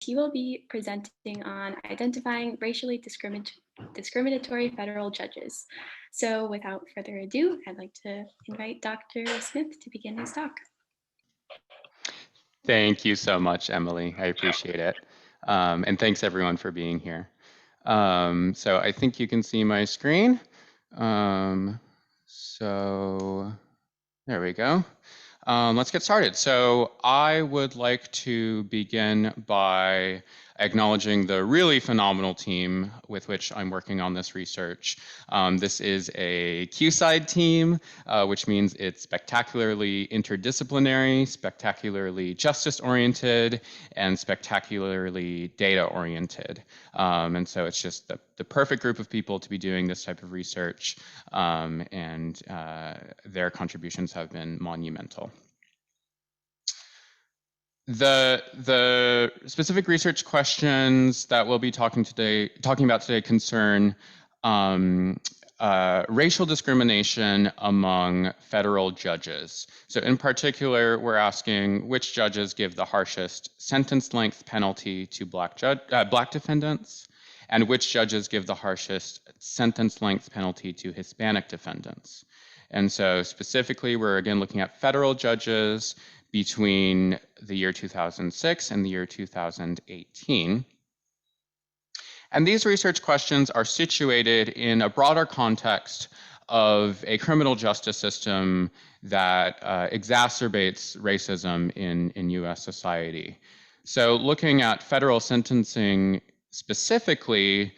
he will be presenting on identifying racially discriminatory federal judges. So without further ado, I'd like to invite Dr. Smith to begin his talk. Thank you so much, Emily. I appreciate it. And thanks everyone for being here. So I think you can see my screen. So there we go. Let's get started. So I would like to begin by acknowledging the really phenomenal team with which I'm working on this research. This is a QSIDE team, which means it's spectacularly interdisciplinary, spectacularly justice-oriented, and spectacularly data-oriented. And so it's just the perfect group of people to be doing this type of research, and their contributions have been monumental. The specific research questions that we'll be talking about today concern racial discrimination among federal judges. So in particular, we're asking which judges give the harshest sentence length penalty to Black defendants, and which judges give the harshest sentence length penalty to Hispanic defendants. And so specifically, we're again looking at federal judges between the year 2006 and the year 2018. And these research questions are situated in a broader context of a criminal justice system that exacerbates racism in US society. So looking at federal sentencing specifically,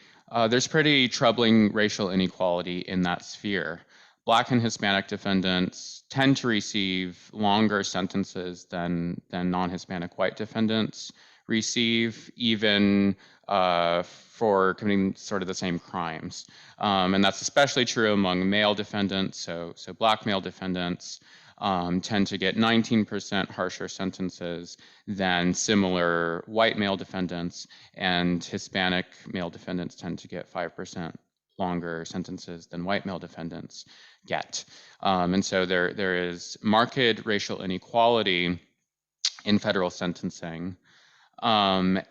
there's pretty troubling racial inequality in that sphere. Black and Hispanic defendants tend to receive longer sentences than non-Hispanic white defendants receive, even for committing sort of the same crimes. And that's especially true among male defendants. So Black male defendants tend to get 19% harsher sentences than similar white male defendants, and Hispanic male defendants tend to get 5% longer sentences than white male defendants get. And so there is marked racial inequality in federal sentencing. And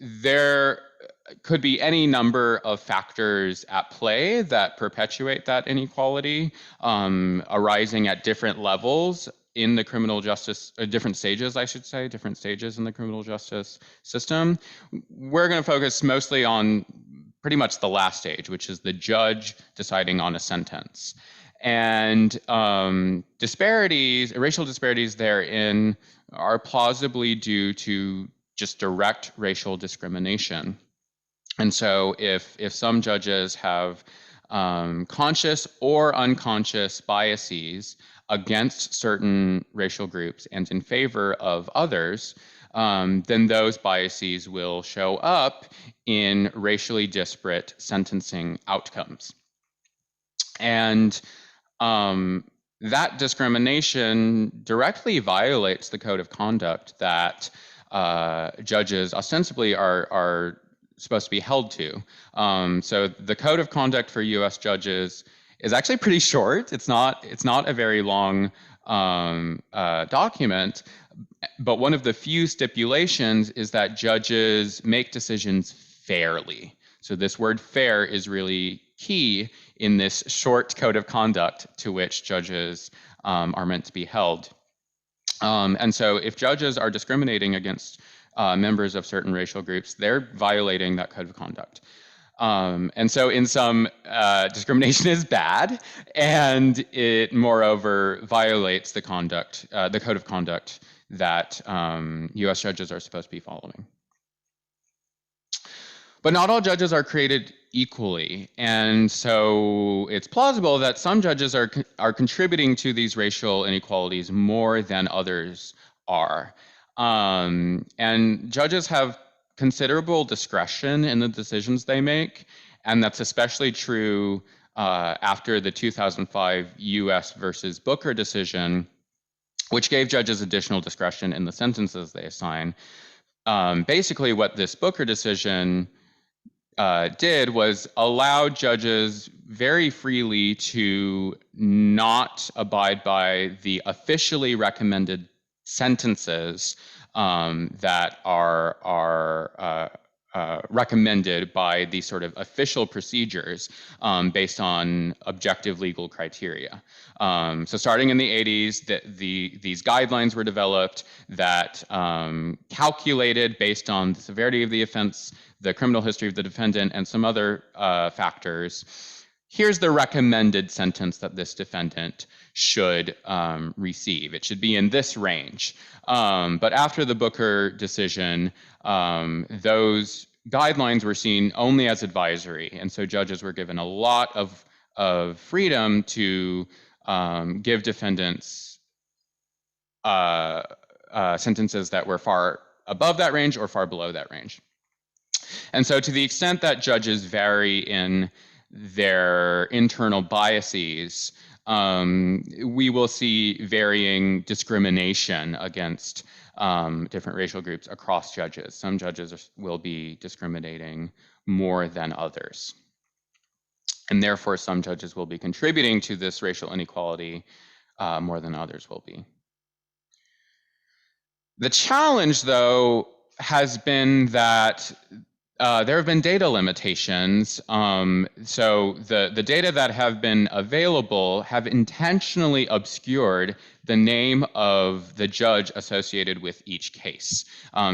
there could be any number of factors at play that perpetuate that inequality, arising at different levels in the criminal justice, different stages in the criminal justice system. We're going to focus mostly on pretty much the last stage, which is the judge deciding on a sentence. And racial disparities therein are plausibly due to just direct racial discrimination. And so if some judges have conscious or unconscious biases against certain racial groups and in favor of others, then those biases will show up in racially disparate sentencing outcomes. And that discrimination directly violates the code of conduct that judges ostensibly are supposed to be held to. So the code of conduct for US judges is actually pretty short. It's not a very long document, but one of the few stipulations is that judges make decisions fairly. So this word fair is really key in this short code of conduct to which judges are meant to be held. And so if judges are discriminating against members of certain racial groups, they're violating that code of conduct. And so in some, discrimination is bad, and it moreover violates the code of conduct that US judges are supposed to be following. But not all judges are created equally, and so it's plausible that some judges are contributing to these racial inequalities more than others are. And judges have considerable discretion in the decisions they make, and that's especially true after the 2005 US versus Booker decision, which gave judges additional discretion in the sentences they assign. Basically, what this Booker decision did was allow judges very freely to not abide by the officially recommended sentences that are recommended by the sort of official procedures based on objective legal criteria. So starting in the 80s, these guidelines were developed that calculated based on the severity of the offense, the criminal history of the defendant, and some other factors. Here's the recommended sentence that this defendant should receive. It should be in this range. But after the Booker decision, those guidelines were seen only as advisory, and so judges were given a lot of freedom to give defendants sentences that were far above that range or far below that range. And so to the extent that judges vary in their internal biases, we will see varying discrimination against different racial groups across judges. Some judges will be discriminating more than others. And therefore, some judges will be contributing to this racial inequality more than others will be. The challenge, though, has been that there have been data limitations. So the data that have been available have intentionally obscured the name of the judge associated with each case.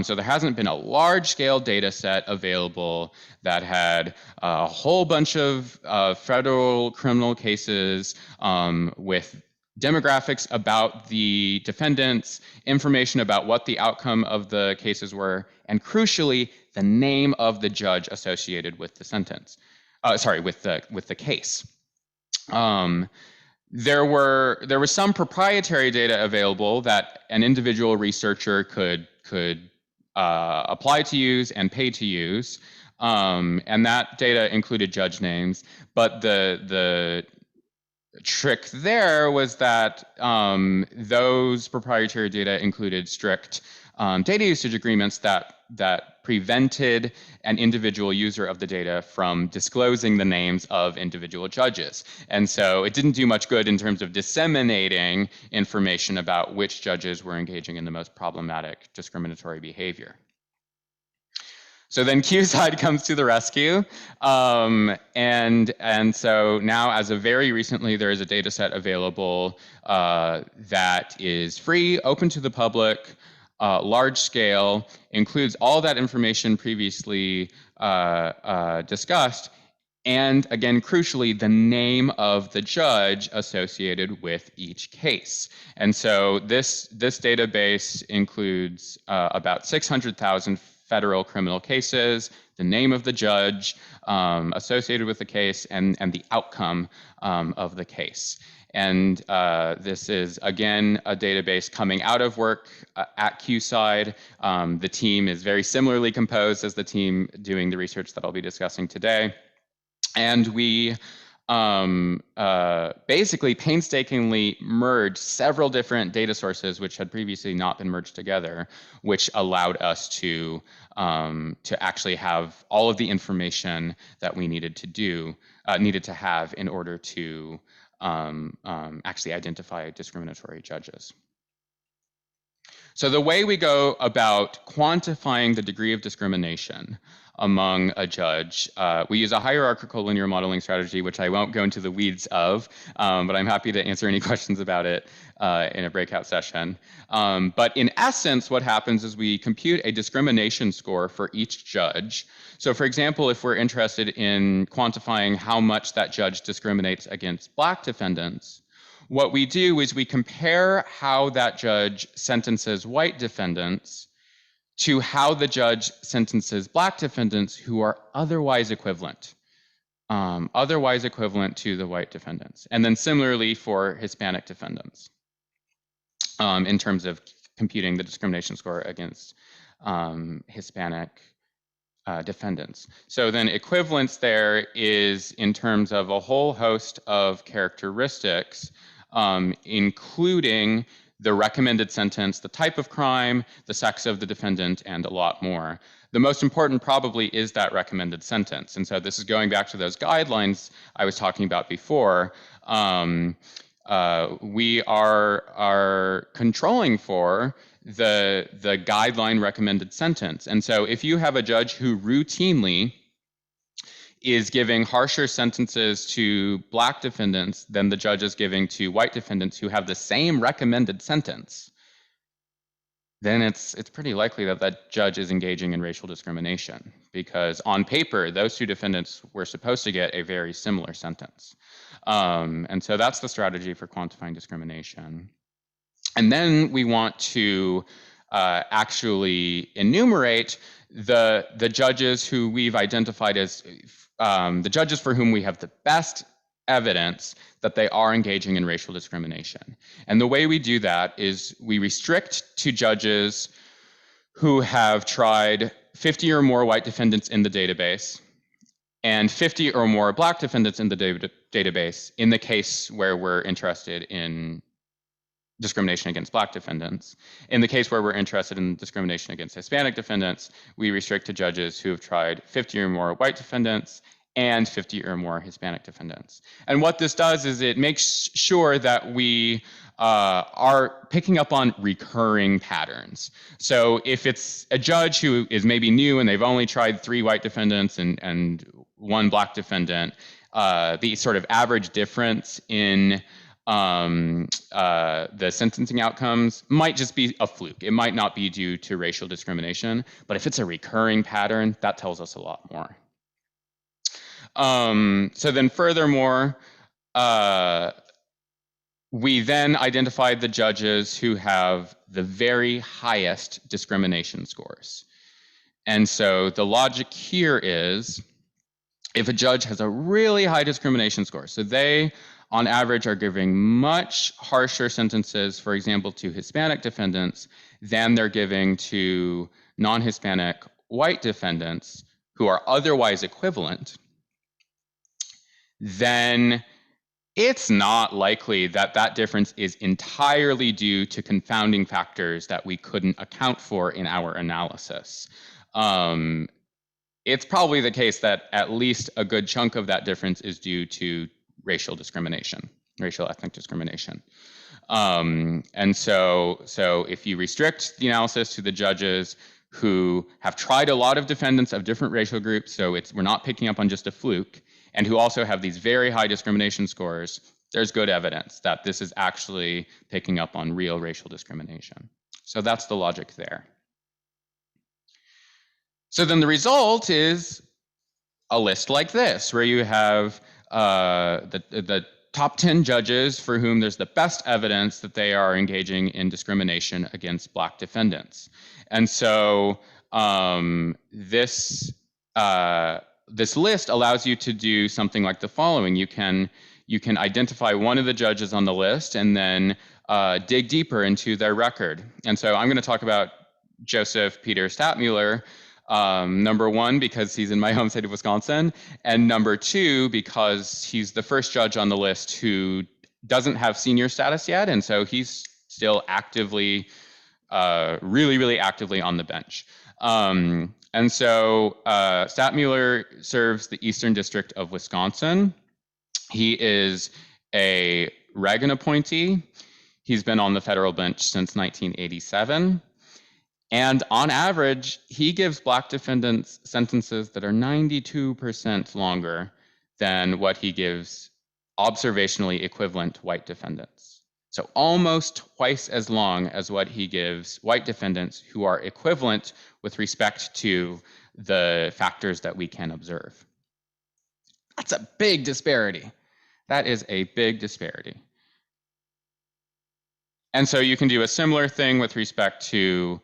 So there hasn't been a large-scale data set available that had a whole bunch of federal criminal cases with demographics about the defendants, information about what the outcome of the cases were, and crucially, the name of the judge associated with the sentence. With the case. There was some proprietary data available that an individual researcher could apply to use and pay to use, and that data included judge names. But the trick there was that those proprietary data included strict data usage agreements that prevented an individual user of the data from disclosing the names of individual judges. And so it didn't do much good in terms of disseminating information about which judges were engaging in the most problematic discriminatory behavior. So then QSIDE comes to the rescue. And so now, as of very recently, there is a data set available that is free, open to the public, large scale, includes all that information previously discussed, and again, crucially, the name of the judge associated with each case. And so this database includes about 600,000 federal criminal cases, the name of the judge associated with the case, and the outcome of the case. And this is, again, a database coming out of work at QSIDE. The team is very similarly composed as the team doing the research that I'll be discussing today. And we basically painstakingly merged several different data sources which had previously not been merged together, which allowed us to actually have all of the information that we needed to have in order to actually identify discriminatory judges. So the way we go about quantifying the degree of discrimination among a judge, we use a hierarchical linear modeling strategy, which I won't go into the weeds of, but I'm happy to answer any questions about it in a breakout session. But in essence, what happens is we compute a discrimination score for each judge. So for example, if we're interested in quantifying how much that judge discriminates against Black defendants, what we do is we compare how that judge sentences white defendants to how the judge sentences Black defendants who are otherwise equivalent to the white defendants. And then similarly for Hispanic defendants in terms of computing the discrimination score against Hispanic defendants. So then equivalence there is in terms of a whole host of characteristics, including the recommended sentence, the type of crime, the sex of the defendant, and a lot more. The most important probably is that recommended sentence. And so this is going back to those guidelines I was talking about before. We are controlling for the guideline recommended sentence. And so if you have a judge who routinely is giving harsher sentences to Black defendants than the judge is giving to white defendants who have the same recommended sentence, then it's pretty likely that that judge is engaging in racial discrimination, because on paper, those two defendants were supposed to get a very similar sentence. And so that's the strategy for quantifying discrimination. And then we want to actually enumerate the judges who we've identified as the judges for whom we have the best evidence that they are engaging in racial discrimination. And the way we do that is we restrict to judges who have tried 50 or more white defendants in the database and 50 or more Black defendants in the database in the case where we're interested in discrimination against Black defendants. In the case where we're interested in discrimination against Hispanic defendants, we restrict to judges who have tried 50 or more white defendants and 50 or more Hispanic defendants. And what this does is it makes sure that we are picking up on recurring patterns. So if it's a judge who is maybe new and they've only tried 3 white defendants and 1 Black defendant, the sort of average difference in the sentencing outcomes might just be a fluke. It might not be due to racial discrimination, but if it's a recurring pattern, that tells us a lot more. So then furthermore, we then identified the judges who have the very highest discrimination scores. And so the logic here is, if a judge has a really high discrimination score, so they on average are giving much harsher sentences, for example, to Hispanic defendants than they're giving to non-Hispanic white defendants who are otherwise equivalent, then it's not likely that that difference is entirely due to confounding factors that we couldn't account for in our analysis. It's probably the case that at least a good chunk of that difference is due to racial discrimination, racial ethnic discrimination. And so if you restrict the analysis to the judges who have tried a lot of defendants of different racial groups, so we're not picking up on just a fluke, and who also have these very high discrimination scores, there's good evidence that this is actually picking up on real racial discrimination. So that's the logic there. So then the result is a list like this, where you have the top 10 judges for whom there's the best evidence that they are engaging in discrimination against Black defendants. And so this list allows you to do something like the following. You can identify one of the judges on the list and then dig deeper into their record. And so I'm going to talk about Joseph Peter Stadtmuller, number 1, because he's in my home state of Wisconsin, and number 2, because he's the first judge on the list who doesn't have senior status yet, and so he's still actively, really actively on the bench. And so Stadtmuller serves the Eastern District of Wisconsin. He is a Reagan appointee. He's been on the federal bench since 1987. And on average, he gives Black defendants sentences that are 92% longer than what he gives observationally equivalent white defendants. So almost twice as long as what he gives white defendants who are equivalent with respect to the factors that we can observe. That's a big disparity. That is a big disparity. And so you can do a similar thing with respect to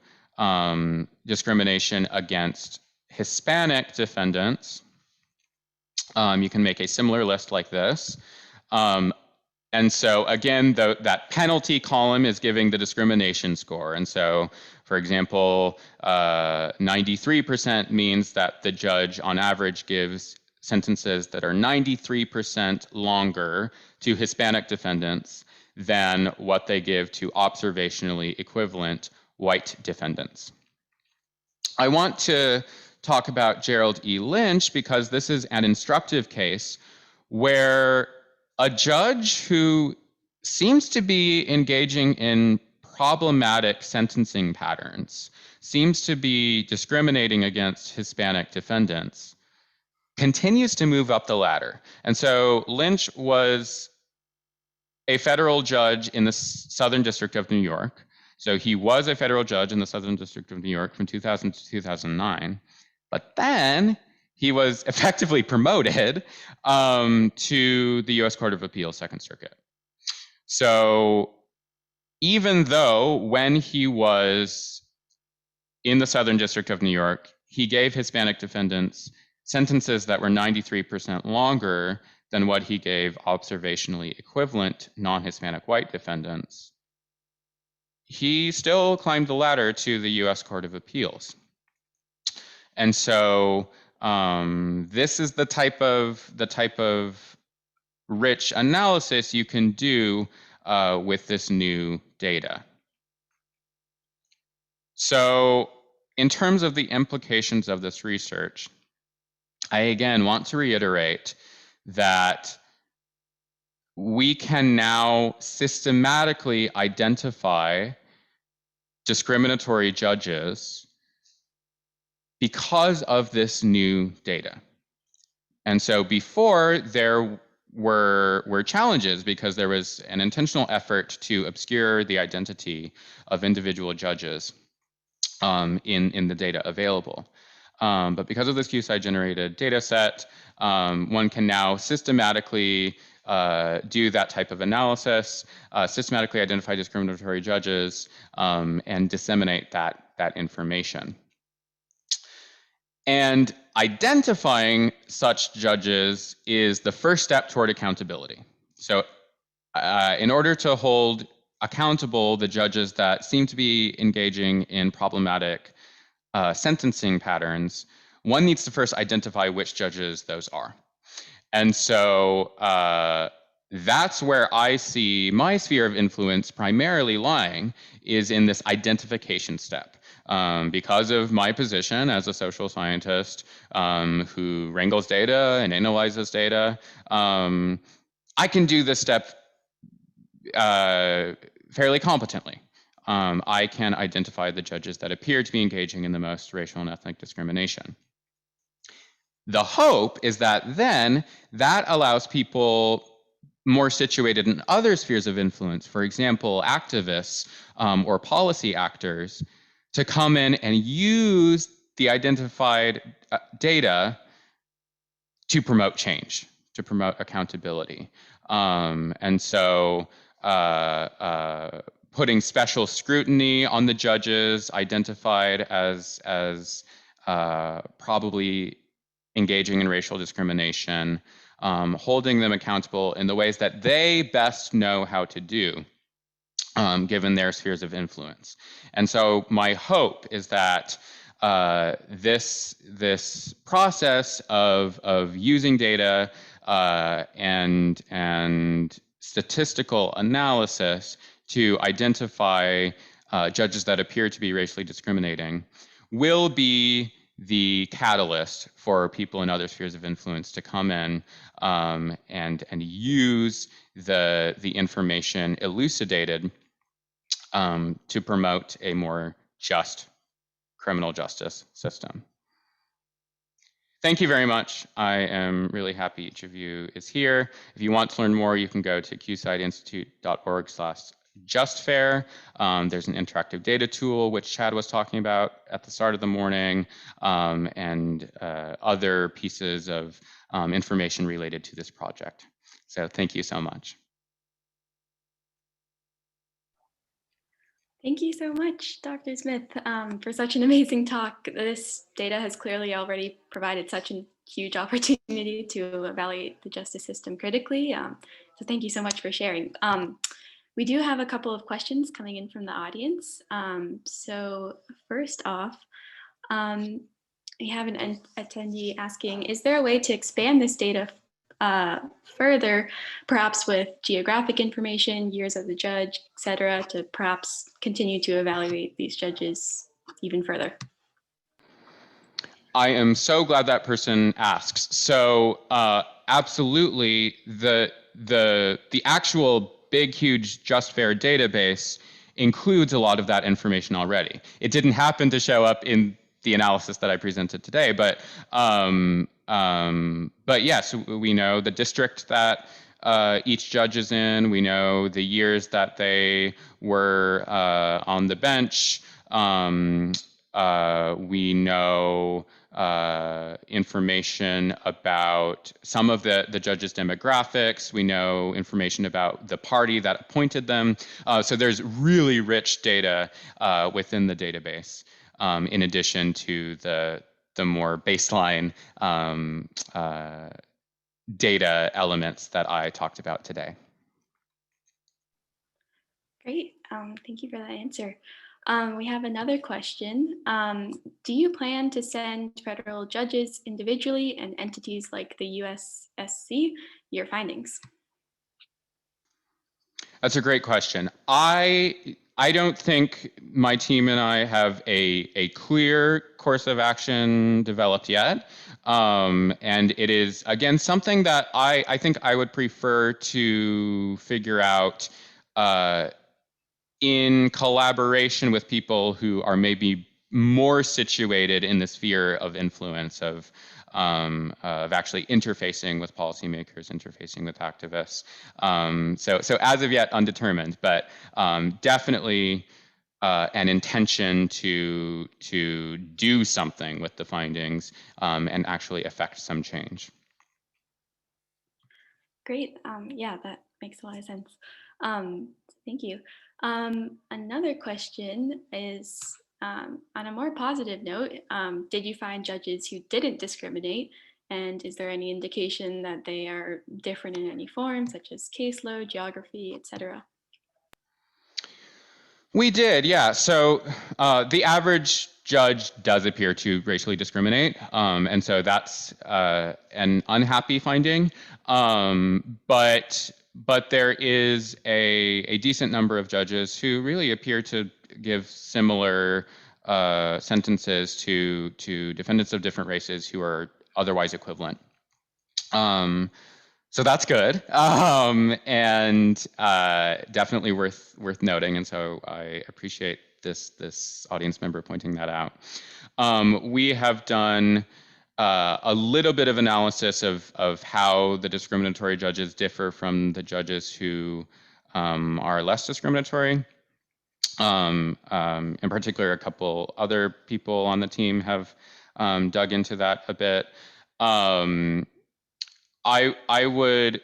discrimination against Hispanic defendants. You can make a similar list like this. And so again, that penalty column is giving the discrimination score. And so, for example, 93% means that the judge on average gives sentences that are 93% longer to Hispanic defendants than what they give to observationally equivalent white defendants. I want to talk about Gerald E. Lynch because this is an instructive case where a judge who seems to be engaging in problematic sentencing patterns, seems to be discriminating against Hispanic defendants, continues to move up the ladder. And so Lynch was a federal judge in the Southern District of New York. So he was a federal judge in the Southern District of New York from 2000 to 2009. But then he was effectively promoted to the US Court of Appeals, Second Circuit. So even though when he was in the Southern District of New York, he gave Hispanic defendants sentences that were 93% longer than what he gave observationally equivalent non-Hispanic white defendants, he still climbed the ladder to the US Court of Appeals. And so this is the type of rich analysis you can do with this new data. So in terms of the implications of this research, I again want to reiterate that we can now systematically identify discriminatory judges because of this new data. And so before, there were challenges because there was an intentional effort to obscure the identity of individual judges in the data available. But because of this QSIDE-generated data set, one can now systematically do that type of analysis, systematically identify discriminatory judges, and disseminate that information. And identifying such judges is the first step toward accountability. So in order to hold accountable the judges that seem to be engaging in problematic sentencing patterns, one needs to first identify which judges those are. And so that's where I see my sphere of influence primarily lying, is in this identification step. Because of my position as a social scientist who wrangles data and analyzes data, I can do this step fairly competently. I can identify the judges that appear to be engaging in the most racial and ethnic discrimination. The hope is that then that allows people more situated in other spheres of influence, for example, activists or policy actors, to come in and use the identified data to promote change, to promote accountability. And so putting special scrutiny on the judges identified as probably engaging in racial discrimination, holding them accountable in the ways that they best know how to do, given their spheres of influence. And so my hope is that this process of using data and statistical analysis to identify judges that appear to be racially discriminating will be the catalyst for people in other spheres of influence to come in and use the information elucidated to promote a more just criminal justice system. Thank you very much. I am really happy each of you is here. If you want to learn more, you can go to qsideinstitute.org/justfair. There's an interactive data tool, which Chad was talking about at the start of the morning, and other pieces of information related to this project. So thank you so much. Thank you so much, Dr. Smith, for such an amazing talk. This data has clearly already provided such a huge opportunity to evaluate the justice system critically. So thank you so much for sharing. We do have a couple of questions coming in from the audience. So first off, we have an attendee asking, is there a way to expand this data further, perhaps with geographic information, years of the judge, etc., to perhaps continue to evaluate these judges even further? I am so glad that person asks. So absolutely, the actual big, huge JustFair database includes a lot of that information already. It didn't happen to show up in the analysis that I presented today, but yes, we know the district that each judge is in. We know the years that they were on the bench. We know information about some of the judges' demographics. We know information about the party that appointed them. So there's really rich data within the database, in addition to the more baseline data elements that I talked about today. Great, thank you for that answer. We have another question. Do you plan to send federal judges individually and entities like the USSC your findings? That's a great question. I don't think my team and I have a clear course of action developed yet. And it is, again, something that I think I would prefer to figure out in collaboration with people who are maybe more situated in the sphere of influence of actually interfacing with policymakers, interfacing with activists. So as of yet, undetermined, but definitely an intention to do something with the findings and actually affect some change. Great. Yeah, that makes a lot of sense. Thank you. Another question is, on a more positive note, did you find judges who didn't discriminate? And is there any indication that they are different in any form, such as caseload, geography, etc.? We did, yeah. So the average judge does appear to racially discriminate, and so that's an unhappy finding. But there is a decent number of judges who really appear to give similar sentences to defendants of different races who are otherwise equivalent. So that's good, and definitely worth noting. And so I appreciate this audience member pointing that out. We have done a little bit of analysis of how the discriminatory judges differ from the judges who are less discriminatory. In particular, a couple other people on the team have dug into that a bit. I would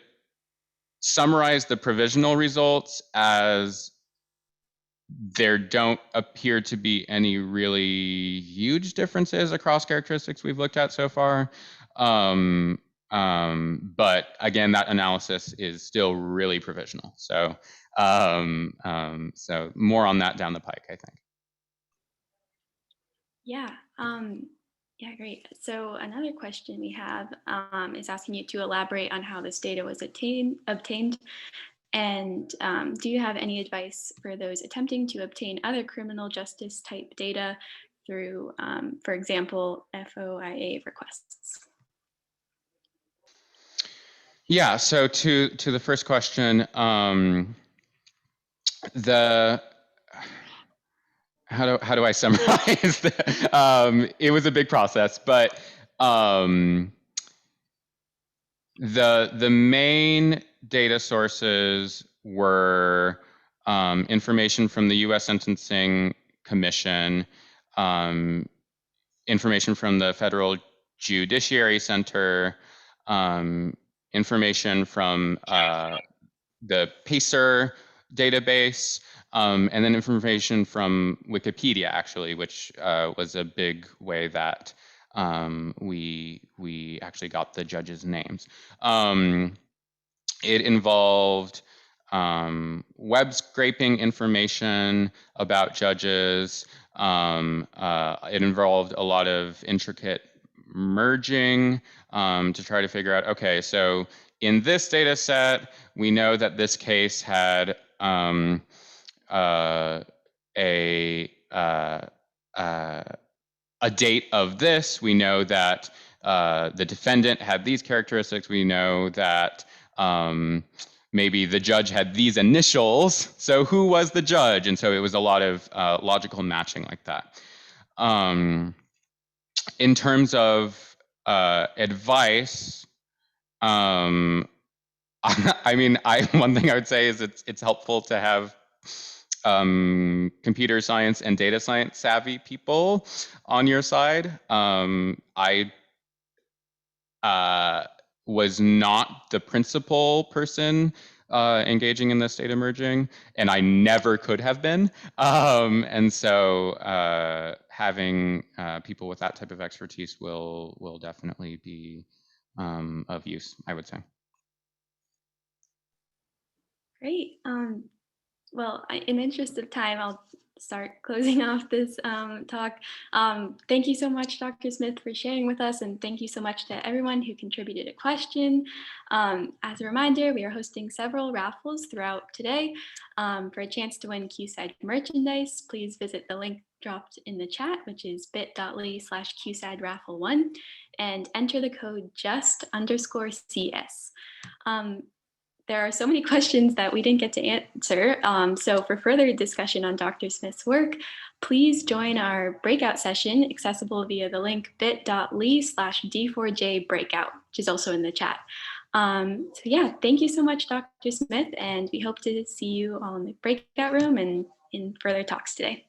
summarize the provisional results as there don't appear to be any really huge differences across characteristics we've looked at so far. But again, that analysis is still really provisional. So, so more on that down the pike, I think. Yeah. Yeah, great. So another question we have is asking you to elaborate on how this data was obtained. And do you have any advice for those attempting to obtain other criminal justice type data through, for example, FOIA requests? Yeah, so to the first question, how do I summarize that? It was a big process, but the main data sources were information from the U.S. Sentencing Commission, information from the Federal Judiciary Center, information from the PACER database, and then information from Wikipedia, actually, which was a big way that we actually got the judges' names. It involved web scraping information about judges. It involved a lot of intricate merging to try to figure out, okay, so in this data set, we know that this case had a date of this. We know that the defendant had these characteristics. We know that maybe the judge had these initials, so who was the judge? And so it was a lot of logical matching like that. In terms of advice, I mean, one thing I would say is it's helpful to have computer science and data science savvy people on your side. I was not the principal person engaging in this data merging, and I never could have been. And so having people with that type of expertise will definitely be of use, I would say. Great. Well, in the interest of time, I'll start closing off this talk. Thank you so much, Dr. Smith, for sharing with us, and thank you so much to everyone who contributed a question. As a reminder, we are hosting several raffles throughout today. For a chance to win QSIDE merchandise, please visit the link dropped in the chat, which is bit.ly/QSIDE raffle1, and enter the code just_CS. There are so many questions that we didn't get to answer. So for further discussion on Dr. Smith's work, please join our breakout session accessible via the link bit.ly/D4J breakout, which is also in the chat. So yeah, thank you so much, Dr. Smith, and we hope to see you all in the breakout room and in further talks today.